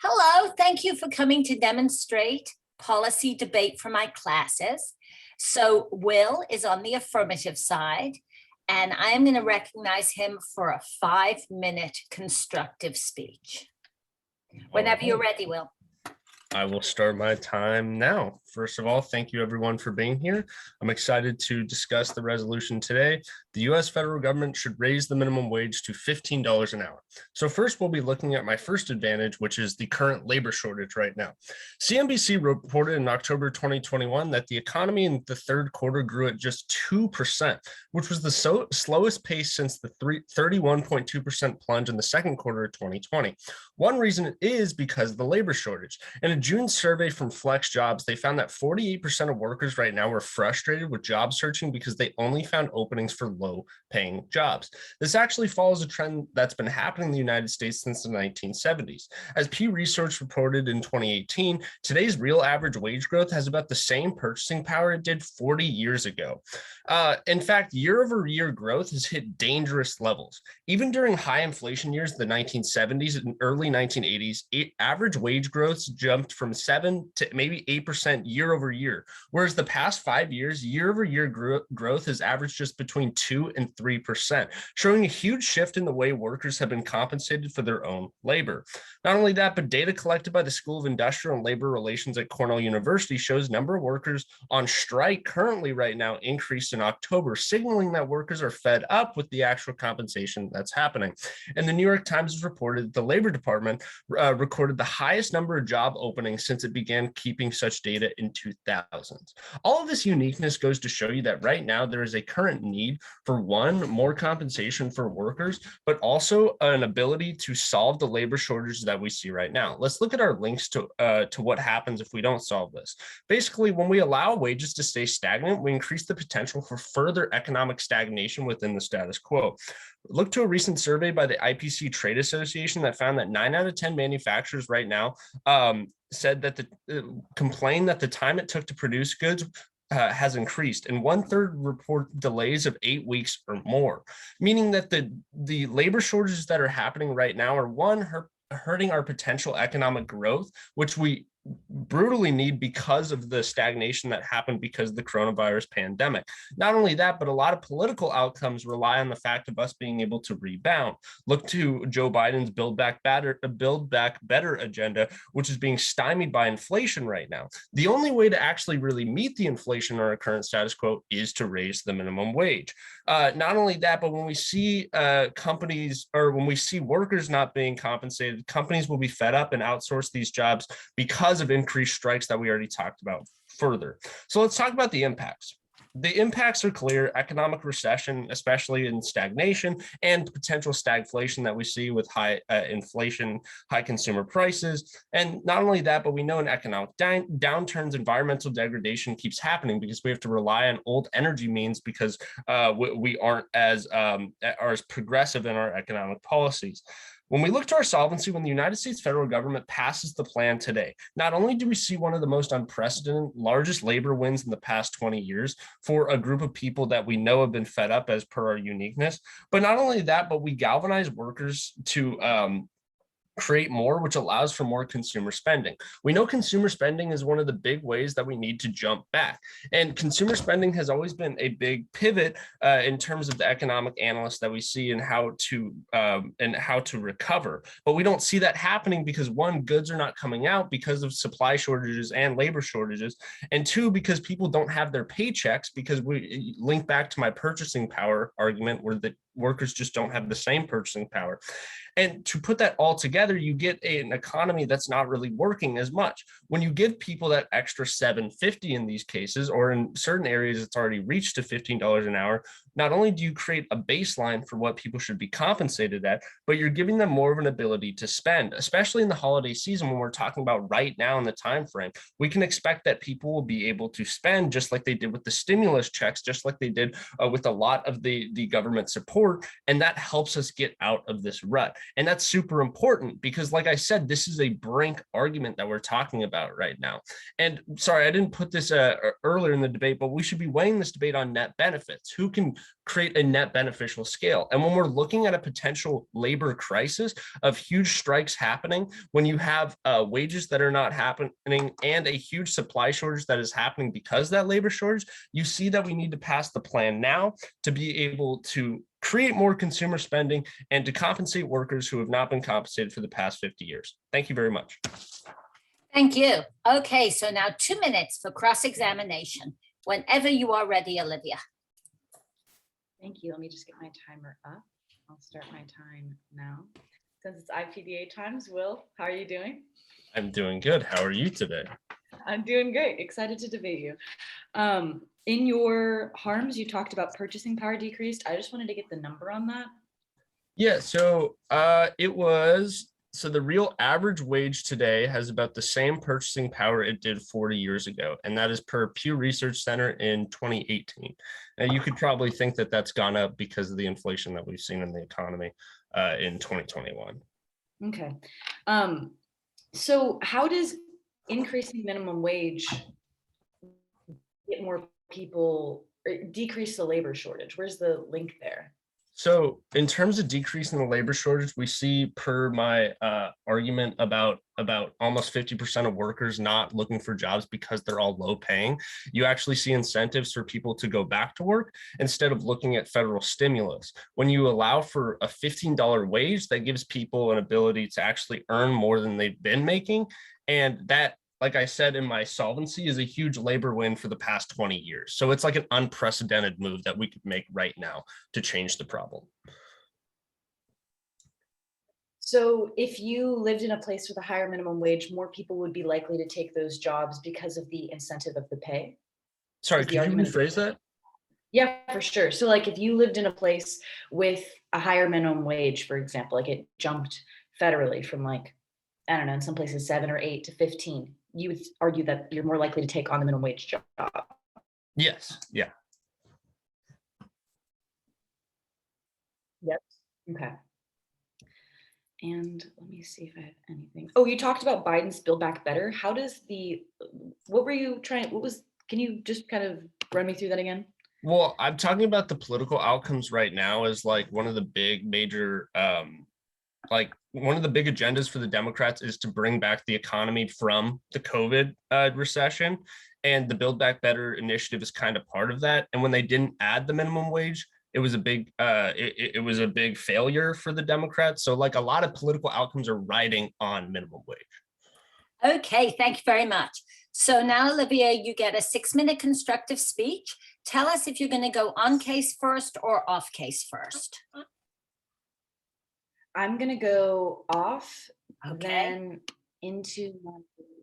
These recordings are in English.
Hello, thank you for coming to demonstrate policy debate for my classes. So Will is on the affirmative side, and I am going to recognize him for a 5-minute constructive speech. Whenever you're ready, Will. I will start my time now. First of all, thank you everyone for being here. I'm excited to discuss the resolution today. The U.S. federal government should raise the minimum wage to $15 an hour. So first, we'll be looking at my first advantage, which is the current labor shortage right now. CNBC reported in October 2021 that the economy in the third quarter grew at just 2%, which was the slowest pace since the 31.2% plunge in the second quarter of 2020. One reason is because of the labor shortage. In a June survey from Flex Jobs, they found that 48% of workers right now were frustrated with job searching because they only found openings for low-paying jobs. This actually follows a trend that's been happening in the United States since the 1970s. As Pew Research reported in 2018, today's real average wage growth has about the same purchasing power it did 40 years ago. In fact, year-over-year growth has hit dangerous levels. Even during high inflation years, the 1970s and early 1980s, average wage growth jumped from 7 to maybe 8% year over year, whereas the past 5 years, year-over-year growth has averaged just between 2 and 3%, showing a huge shift in the way workers have been compensated for their own labor. Not only that, but data collected by the School of Industrial and Labor Relations at Cornell University shows number of workers on strike currently right now increased in October, signaling that workers are fed up with the actual compensation that's happening. And the New York Times has reported that the Labor Department recorded the highest number of job openings since it began keeping such data in 2000. All of this uniqueness goes to show you that right now there is a current need for one, more compensation for workers, but also an ability to solve the labor shortages that we see right now. Let's look at our links to what happens if we don't solve this. Basically, when we allow wages to stay stagnant, we increase the potential for further economic stagnation within the status quo. Look to a recent survey by the IPC Trade Association that found that 9 out of 10 manufacturers right now said that complain that the time it took to produce goods has increased, and 1/3 report delays of 8 weeks or more, meaning that the labor shortages that are happening right now are hurting our potential economic growth, which we brutally need because of the stagnation that happened because of the coronavirus pandemic. Not only that, but a lot of political outcomes rely on the fact of us being able to rebound. Look to Joe Biden's Build Back Better agenda, which is being stymied by inflation right now. The only way to actually really meet the inflation in our current status quo is to raise the minimum wage. Not only that, but when we see when we see workers not being compensated, companies will be fed up and outsource these jobs because of increased strikes that we already talked about further. So let's talk about the impacts. The impacts are clear: economic recession, especially in stagnation, and potential stagflation that we see with high inflation, high consumer prices. And not only that, but we know in economic downturns, environmental degradation keeps happening because we have to rely on old energy means because we aren't as progressive in our economic policies. When we look to our solvency, when the United States federal government passes the plan today, not only do we see one of the most unprecedented, largest labor wins in the past 20 years for a group of people that we know have been fed up as per our uniqueness, but not only that, but we galvanize workers to create more, which allows for more consumer spending. We know consumer spending is one of the big ways that we need to jump back. And consumer spending has always been a big pivot in terms of the economic analysts that we see and how to recover. But we don't see that happening because one, goods are not coming out because of supply shortages and labor shortages. And two, because people don't have their paychecks, because we link back to my purchasing power argument where the workers just don't have the same purchasing power. And to put that all together, you get an economy that's not really working as much. When you give people that extra $7.50 in these cases, or in certain areas it's already reached to $15 an hour, not only do you create a baseline for what people should be compensated at, but you're giving them more of an ability to spend, especially in the holiday season when we're talking about right now in the time frame. We can expect that people will be able to spend just like they did with the stimulus checks, just like they did with a lot of the government support, and that helps us get out of this rut. And that's super important because, like I said, this is a brink argument that we're talking about right now. And sorry, I didn't put this earlier in the debate, but we should be weighing this debate on net benefits. Who can create a net beneficial scale. And when we're looking at a potential labor crisis of huge strikes happening, when you have wages that are not happening and a huge supply shortage that is happening because of that labor shortage, you see that we need to pass the plan now to be able to create more consumer spending and to compensate workers who have not been compensated for the past 50 years. Thank you very much. Thank you. Okay, so now 2 minutes for cross-examination. Whenever you are ready, Olivia. Thank you. Let me just get my timer up. I'll start my time now. Since it's IPDA times, Will, how are you doing? I'm doing good. How are you today? I'm doing great. Excited to debate you. In your harms, you talked about purchasing power decreased. I just wanted to get the number on that. Yeah, so the real average wage today has about the same purchasing power it did 40 years ago, and that is per Pew Research Center in 2018. Now, you could probably think that that's gone up because of the inflation that we've seen in the economy in 2021. Okay. So how does increasing minimum wage get more people, or decrease the labor shortage? Where's the link there? So in terms of decreasing the labor shortage, we see per my argument about almost 50% of workers not looking for jobs because they're all low paying. You actually see incentives for people to go back to work instead of looking at federal stimulus. When you allow for a $15 wage, that gives people an ability to actually earn more than they've been making. And that, like I said in my solvency, is a huge labor win for the past 20 years. So it's like an unprecedented move that we could make right now to change the problem. So if you lived in a place with a higher minimum wage, more people would be likely to take those jobs because of the incentive of the pay? Sorry, can you rephrase that? Yeah, for sure. So like if you lived in a place with a higher minimum wage, for example, like it jumped federally from like, I don't know, in some places 7 or 8 to 15, you would argue that you're more likely to take on the minimum wage job. Yes. Yeah. Yep. Okay. And let me see if I have anything. Oh, you talked about Biden's Build Back Better. How does can you just kind of run me through that again? Well, I'm talking about the political outcomes right now as like one of the big major one of the big agendas for the Democrats is to bring back the economy from the COVID recession. And the Build Back Better initiative is kind of part of that. And when they didn't add the minimum wage, it was a big failure for the Democrats. So like a lot of political outcomes are riding on minimum wage. Okay, thank you very much. So now, Olivia, you get a 6-minute constructive speech. Tell us if you're going to go on case first or off case first. I'm going to go off, Okay. then into my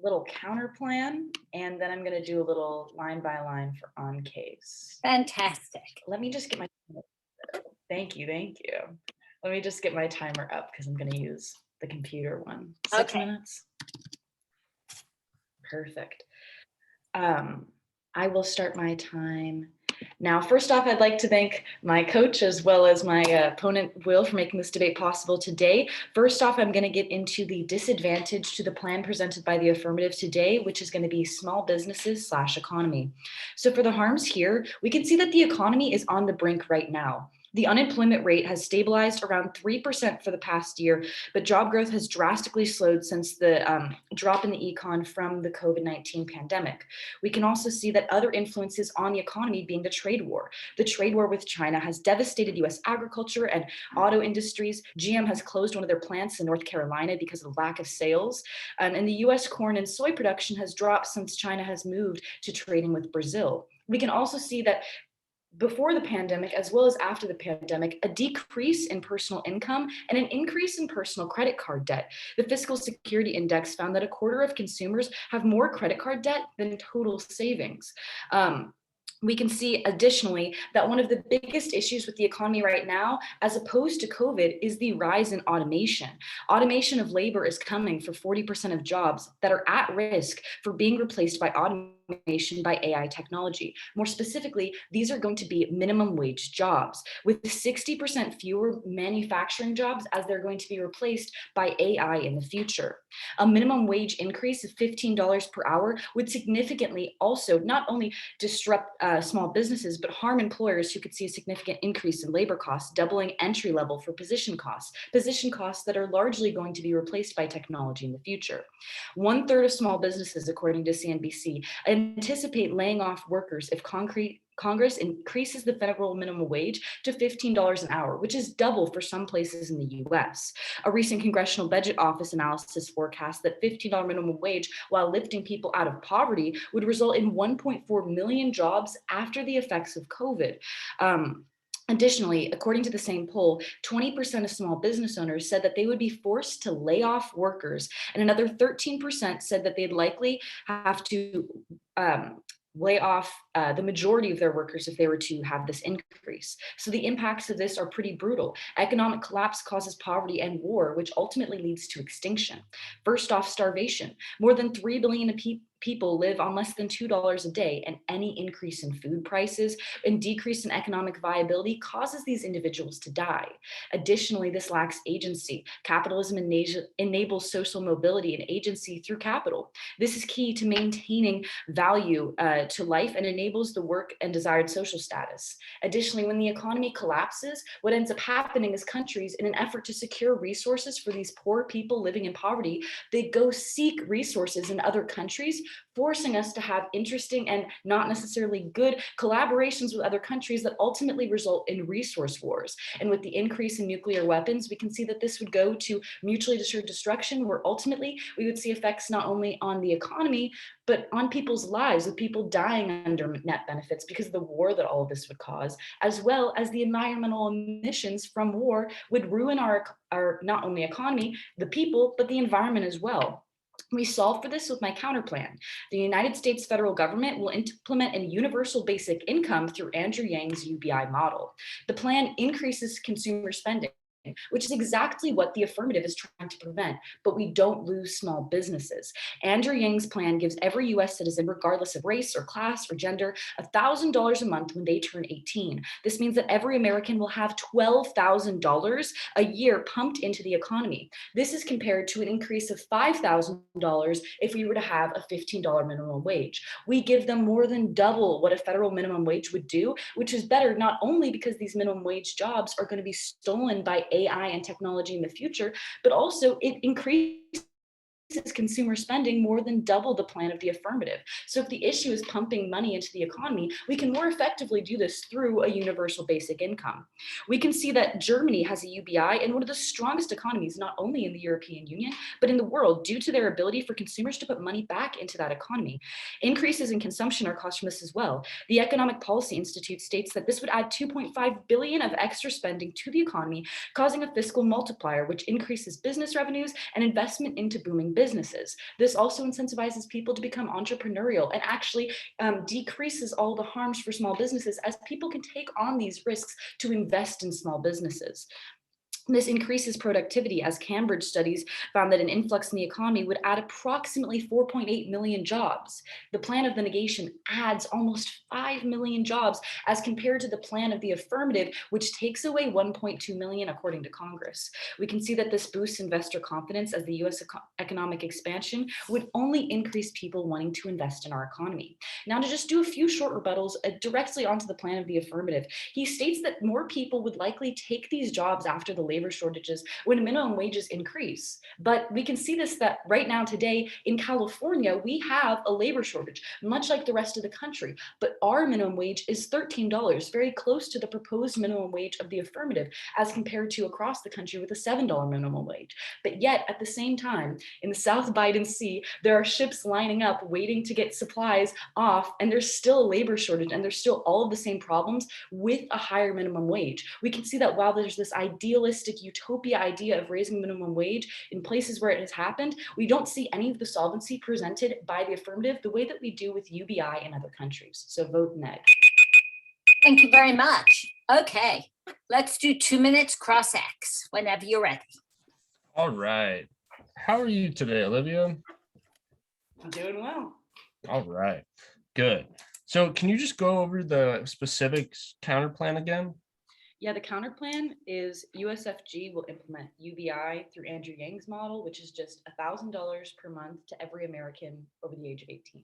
little counter plan, and then I'm going to do a little line by line for on case. Fantastic. Let me just get my, thank you. Let me just get my timer up because I'm going to use the computer one. 6 minutes. Perfect. I will start my time now. First off, I'd like to thank my coach as well as my opponent, Will, for making this debate possible today. First off, I'm going to get into the disadvantage to the plan presented by the affirmative today, which is going to be small businesses / economy. So for the harms here, we can see that the economy is on the brink right now. The unemployment rate has stabilized around 3% for the past year, but job growth has drastically slowed since the drop in the econ from the COVID-19 pandemic. We can also see that other influences on the economy being the trade war. The trade war with China has devastated US agriculture and auto industries. GM has closed one of their plants in North Carolina because of the lack of sales. And the US corn and soy production has dropped since China has moved to trading with Brazil. We can also see that before the pandemic, as well as after the pandemic, a decrease in personal income and an increase in personal credit card debt. The Fiscal Security Index found that 1/4 of consumers have more credit card debt than total savings. We can see additionally that one of the biggest issues with the economy right now, as opposed to COVID, is the rise in automation. Automation of labor is coming for 40% of jobs that are at risk for being replaced by automation automation by AI technology. More specifically, these are going to be minimum wage jobs, with 60% fewer manufacturing jobs as they're going to be replaced by AI in the future. A minimum wage increase of $15 per hour would significantly also not only disrupt small businesses, but harm employers who could see a significant increase in labor costs, doubling entry level for position costs that are largely going to be replaced by technology in the future. 1/3 of small businesses, according to CNBC, anticipate laying off workers if Congress increases the federal minimum wage to $15 an hour, which is double for some places in the US. A recent Congressional Budget Office analysis forecasts that $15 minimum wage, while lifting people out of poverty, would result in 1.4 million jobs after the effects of COVID. Additionally, according to the same poll, 20% of small business owners said that they would be forced to lay off workers, and another 13% said that they'd likely have to lay off the majority of their workers if they were to have this increase. So the impacts of this are pretty brutal. Economic collapse causes poverty and war, which ultimately leads to extinction. First off, starvation. More than 3 billion people live on less than $2 a day, and any increase in food prices and decrease in economic viability causes these individuals to die. Additionally, this lacks agency. Capitalism enables social mobility and agency through capital. This is key to maintaining value to life and enables the work and desired social status. Additionally, when the economy collapses, what ends up happening is countries, in an effort to secure resources for these poor people living in poverty, they go seek resources in other countries, forcing us to have interesting and not necessarily good collaborations with other countries that ultimately result in resource wars. And with the increase in nuclear weapons, we can see that this would go to mutually assured destruction, where ultimately we would see effects not only on the economy, but on people's lives, with people dying under net benefits because of the war that all of this would cause, as well as the environmental emissions from war would ruin our not only economy, the people, but the environment as well. We solve for this with my counterplan. The United States federal government will implement a universal basic income through Andrew Yang's UBI model. The plan increases consumer spending, which is exactly what the affirmative is trying to prevent, but we don't lose small businesses. Andrew Yang's plan gives every US citizen, regardless of race or class or gender, $1,000 a month when they turn 18. This means that every American will have $12,000 a year pumped into the economy. This is compared to an increase of $5,000 if we were to have a $15 minimum wage. We give them more than double what a federal minimum wage would do, which is better not only because these minimum wage jobs are going to be stolen by AI and technology in the future, but also it increases consumer spending more than double the plan of the affirmative. So if the issue is pumping money into the economy, we can more effectively do this through a universal basic income. We can see that Germany has a UBI and one of the strongest economies, not only in the European Union, but in the world, due to their ability for consumers to put money back into that economy. Increases in consumption are caused from this as well. The Economic Policy Institute states that this would add 2.5 billion of extra spending to the economy, causing a fiscal multiplier, which increases business revenues and investment into booming businesses. This also incentivizes people to become entrepreneurial and actually decreases all the harms for small businesses, as people can take on these risks to invest in small businesses. This increases productivity, as Cambridge studies found that an influx in the economy would add approximately 4.8 million jobs. The plan of the negation adds almost 5 million jobs as compared to the plan of the affirmative, which takes away 1.2 million according to Congress. We can see that this boosts investor confidence, as the US economic expansion would only increase people wanting to invest in our economy. Now, to just do a few short rebuttals directly onto the plan of the affirmative, he states that more people would likely take these jobs after the labor shortages when minimum wages increase. But we can see this, that right now today in California, we have a labor shortage, much like the rest of the country. But our minimum wage is $13, very close to the proposed minimum wage of the affirmative, as compared to across the country with a $7 minimum wage. But yet at the same time, in the South Biden Sea, there are ships lining up waiting to get supplies off, and there's still a labor shortage, and there's still all of the same problems with a higher minimum wage. We can see that while there's this idealistic utopia idea of raising minimum wage in places where it has happened, we don't see any of the solvency presented by the affirmative the way that we do with UBI in other countries. So vote neg. Thank you very much. Okay, let's do 2 minutes cross X whenever you're ready. All right. How are you today, Olivia? I'm doing well. All right. Good. So can you just go over the specifics counter plan again? Yeah, the counter plan is USFG will implement UBI through Andrew Yang's model, which is just $1,000 per month to every American over the age of 18.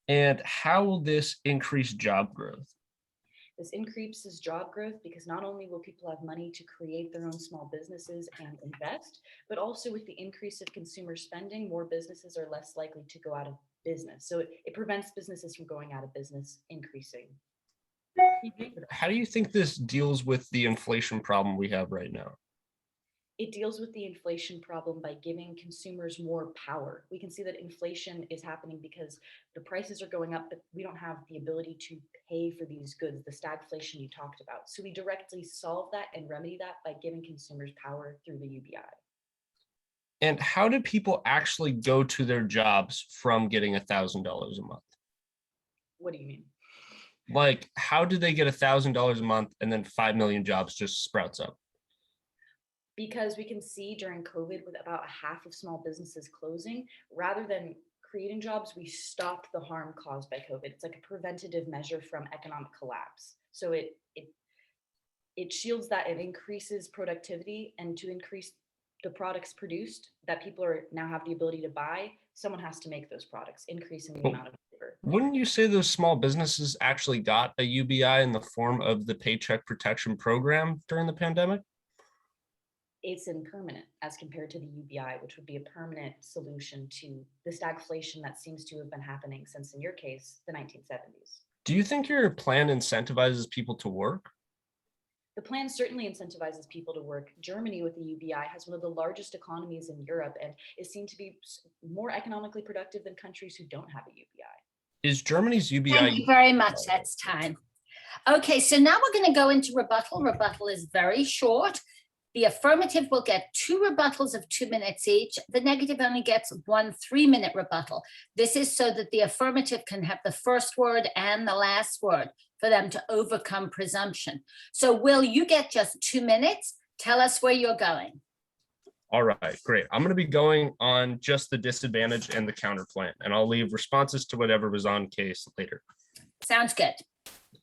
And how will this increase job growth? This increases job growth because not only will people have money to create their own small businesses and invest, but also with the increase of consumer spending, more businesses are less likely to go out of business. So it prevents businesses from going out of business, increasing. How do you think this deals with the inflation problem we have right now? It deals with the inflation problem by giving consumers more power. We can see that inflation is happening because the prices are going up, but we don't have the ability to pay for these goods, the stagflation you talked about. So we directly solve that and remedy that by giving consumers power through the UBI. And how do people actually go to their jobs from getting $1,000 a month? What do you mean? Like, how do they get $1,000 a month and then 5 million jobs just sprouts up? Because we can see during COVID with about half of small businesses closing, rather than creating jobs, we stopped the harm caused by COVID. It's like a preventative measure from economic collapse. So it shields that, it increases productivity, and to increase the products produced that people are now have the ability to buy, someone has to make those products, increasing the amount of labor. Wouldn't you say those small businesses actually got a UBI in the form of the Paycheck Protection Program during the pandemic? It's impermanent as compared to the UBI, which would be a permanent solution to the stagflation that seems to have been happening since, in your case, the 1970s. Do you think your plan incentivizes people to work? The plan certainly incentivizes people to work. Germany with the UBI has one of the largest economies in Europe and is seen to be more economically productive than countries who don't have a UBI. Is Germany's UBI? Thank you very much. That's time. Okay, so now we're going to go into rebuttal. Rebuttal is very short. The affirmative will get 2 rebuttals of 2 minutes each. The negative only gets 1 3-minute rebuttal. This is so that the affirmative can have the first word and the last word for them to overcome presumption. So Will, you get just 2 minutes. Tell us where you're going. All right, great. I'm going to be going on just the disadvantage and the counter plan, and I'll leave responses to whatever was on case later. Sounds good.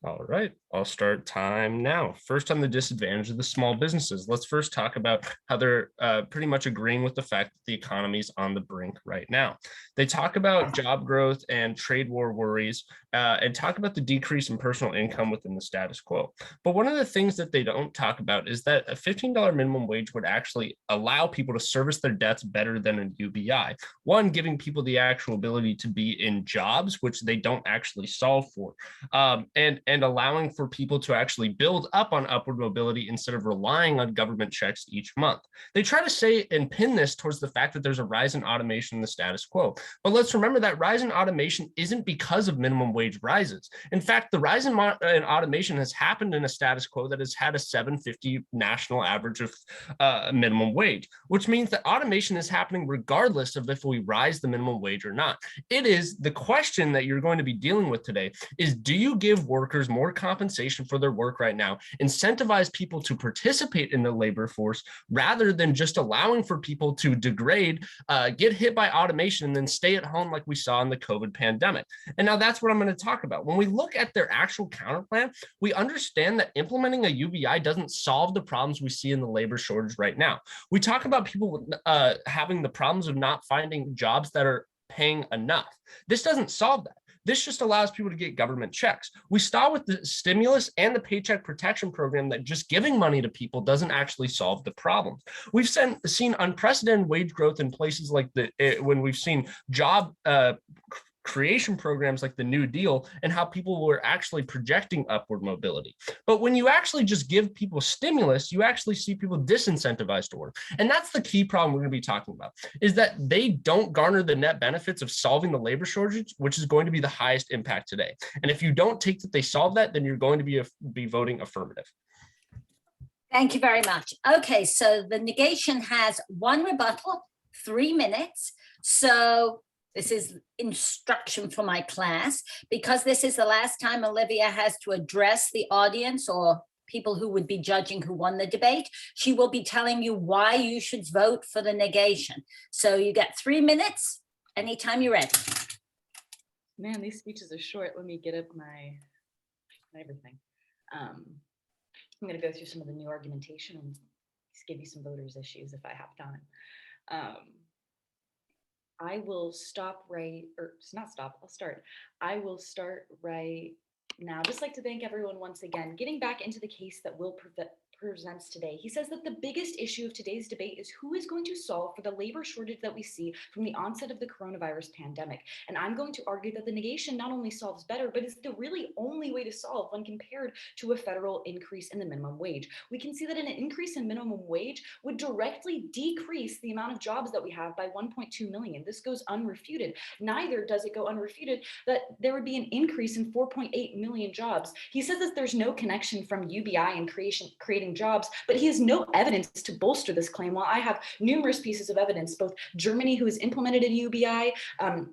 All right, I'll start time now. First, on the disadvantage of the small businesses. Let's first talk about how they're pretty much agreeing with the fact that the economy is on the brink right now. They talk about job growth and trade war worries and talk about the decrease in personal income within the status quo. But one of the things that they don't talk about is that a $15 minimum wage would actually allow people to service their debts better than a UBI. One, giving people the actual ability to be in jobs, which they don't actually solve for. And allowing for people to actually build up on upward mobility instead of relying on government checks each month. They try to say and pin this towards the fact that there's a rise in automation in the status quo. But let's remember that rise in automation isn't because of minimum wage rises. In fact, the rise in automation has happened in a status quo that has had a $7.50 national average of minimum wage, which means that automation is happening regardless of if we rise the minimum wage or not. It is the question that you're going to be dealing with today is, do you give workers more compensation for their work right now, incentivize people to participate in the labor force rather than just allowing for people to degrade, get hit by automation, and then stay at home like we saw in the COVID pandemic. And now that's what I'm going to talk about. When we look at their actual counterplan, we understand that implementing a UBI doesn't solve the problems we see in the labor shortage right now. We talk about people having the problems of not finding jobs that are paying enough. This doesn't solve that. This just allows people to get government checks. We saw with the stimulus and the Paycheck Protection Program that just giving money to people doesn't actually solve the problems. We've seen unprecedented wage growth in places like when we've seen job creation programs like the New Deal and how people were actually projecting upward mobility. But when you actually just give people stimulus, you actually see people disincentivized to work. And that's the key problem we're going to be talking about, is that they don't garner the net benefits of solving the labor shortage, which is going to be the highest impact today. And if you don't take that they solve that, then you're going to be voting affirmative. Thank you very much. Okay, so the negation has 1 rebuttal, 3 minutes. So this is instruction for my class. Because this is the last time Olivia has to address the audience or people who would be judging who won the debate, she will be telling you why you should vote for the negation. So you get 3 minutes anytime you're ready. Man, these speeches are short. Let me get up my everything. I'm going to go through some of the new argumentation and just give you some voters' issues if I have time. I will stop right, or not stop, I'll start. I will start right now. Just like to thank everyone once again. Getting back into the case that Will presents today, he says that the biggest issue of today's debate is who is going to solve for the labor shortage that we see from the onset of the coronavirus pandemic. And I'm going to argue that the negation not only solves better, but is the really only way to solve when compared to a federal increase in the minimum wage. We can see that an increase in minimum wage would directly decrease the amount of jobs that we have by 1.2 million. This goes unrefuted. Neither does it go unrefuted that there would be an increase in 4.8 million jobs. He says that there's no connection from UBI and creating jobs, but he has no evidence to bolster this claim, while I have numerous pieces of evidence, both Germany, who has implemented a UBI,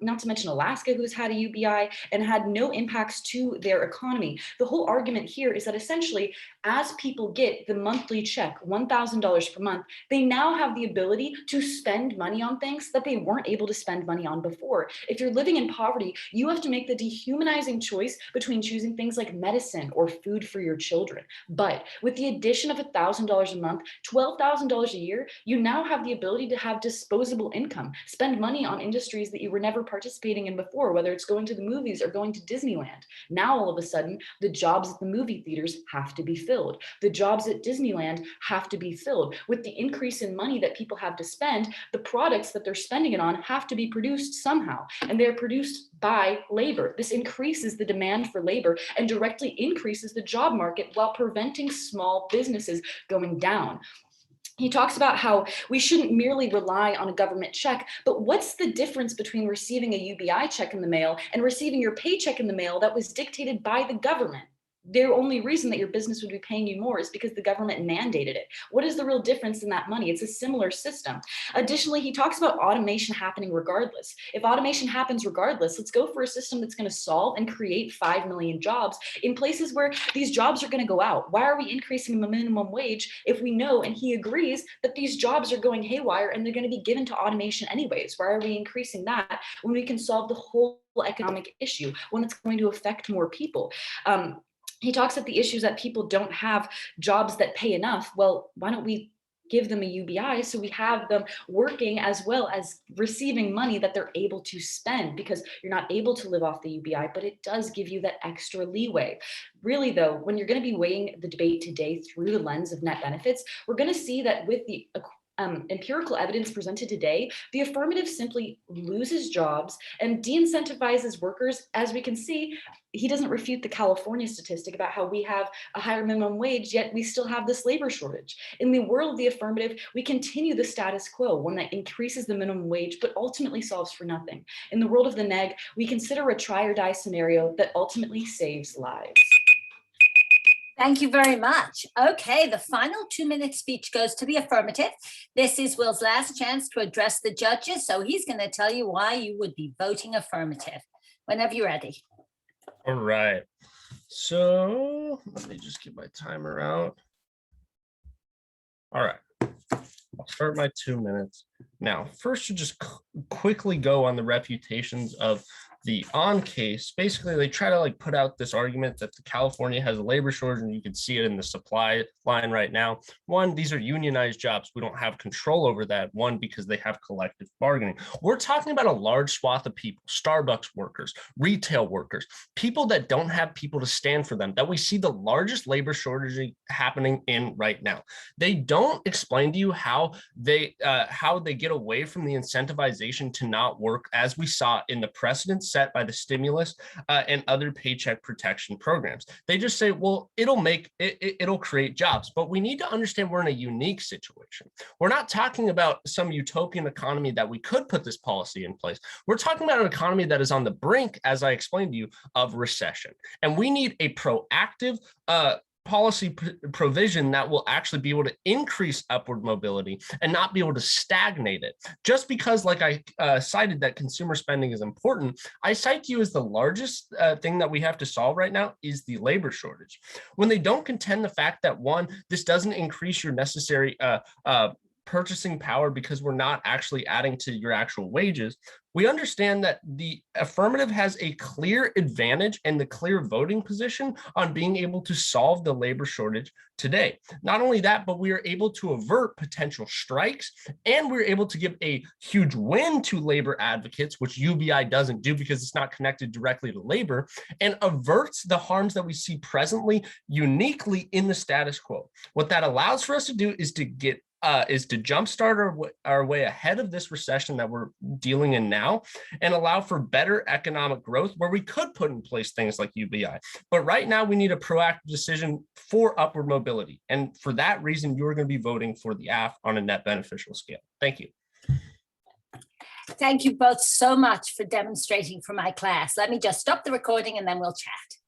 not to mention Alaska, who's had a UBI and had no impacts to their economy. The whole argument here is that essentially, as people get the monthly check, $1,000 per month, they now have the ability to spend money on things that they weren't able to spend money on before. If you're living in poverty, you have to make the dehumanizing choice between choosing things like medicine or food for your children. But with the addition of $1,000 a month, $12,000 a year, you now have the ability to have disposable income, spend money on industries that you were never participating in before, whether it's going to the movies or going to Disneyland. Now, all of a sudden, the jobs at the movie theaters have to be filled. The jobs at Disneyland have to be filled. With the increase in money that people have to spend, the products that they're spending it on have to be produced somehow, and they're produced by labor. This increases the demand for labor and directly increases the job market while preventing small businesses going down. He talks about how we shouldn't merely rely on a government check, but what's the difference between receiving a UBI check in the mail and receiving your paycheck in the mail that was dictated by the government? The only reason that your business would be paying you more is because the government mandated it. What is the real difference in that money? It's a similar system. Additionally, he talks about automation happening regardless. If automation happens regardless, let's go for a system that's going to solve and create 5 million jobs in places where these jobs are going to go out. Why are we increasing the minimum wage if we know, and he agrees, that these jobs are going haywire and they're going to be given to automation anyways? Why are we increasing that when we can solve the whole economic issue, when it's going to affect more people? He talks about the issues that people don't have jobs that pay enough. Well, why don't we give them a UBI so we have them working as well as receiving money that they're able to spend, because you're not able to live off the UBI, but it does give you that extra leeway. Really, though, when you're going to be weighing the debate today through the lens of net benefits, we're going to see that with the empirical evidence presented today, the affirmative simply loses jobs and de-incentivizes workers. As we can see, he doesn't refute the California statistic about how we have a higher minimum wage, yet we still have this labor shortage. In the world of the affirmative, we continue the status quo, one that increases the minimum wage, but ultimately solves for nothing. In the world of the neg, we consider a try or die scenario that ultimately saves lives. Thank you very much. Okay, the final 2-minute speech goes to the affirmative. This is Will's last chance to address the judges, so he's going to tell you why you would be voting affirmative. Whenever you're ready. All right. So let me just get my timer out. All right. I'll start my 2 minutes. Now, first, to just quickly go on the refutations of the on case. Basically, they try to put out this argument that California has a labor shortage, and you can see it in the supply line right now. One, these are unionized jobs. We don't have control over that. One, because they have collective bargaining. We're talking about a large swath of people, Starbucks workers, retail workers, people that don't have people to stand for them, that we see the largest labor shortage happening in right now. They don't explain to you how they get away from the incentivization to not work, as we saw in the precedent set by the stimulus and other paycheck protection programs. They just say, well, it'll create jobs, but we need to understand we're in a unique situation. We're not talking about some utopian economy that we could put this policy in place. We're talking about an economy that is on the brink, as I explained to you, of recession. And we need a proactive policy provision that will actually be able to increase upward mobility and not be able to stagnate it. Just because, like I cited, that consumer spending is important, I cite to you as the largest thing that we have to solve right now is the labor shortage. When they don't contend the fact that, one, this doesn't increase your necessary purchasing power because we're not actually adding to your actual wages, we understand that the affirmative has a clear advantage and the clear voting position on being able to solve the labor shortage today. Not only that, but we are able to avert potential strikes, and we're able to give a huge win to labor advocates, which UBI doesn't do because it's not connected directly to labor, and averts the harms that we see presently uniquely in the status quo. What that allows for us to do is to jumpstart our way ahead of this recession that we're dealing in now, and allow for better economic growth where we could put in place things like UBI. But right now we need a proactive decision for upward mobility. And for that reason, you're going to be voting for the AF on a net beneficial scale. Thank you. Thank you both so much for demonstrating for my class. Let me just stop the recording and then we'll chat.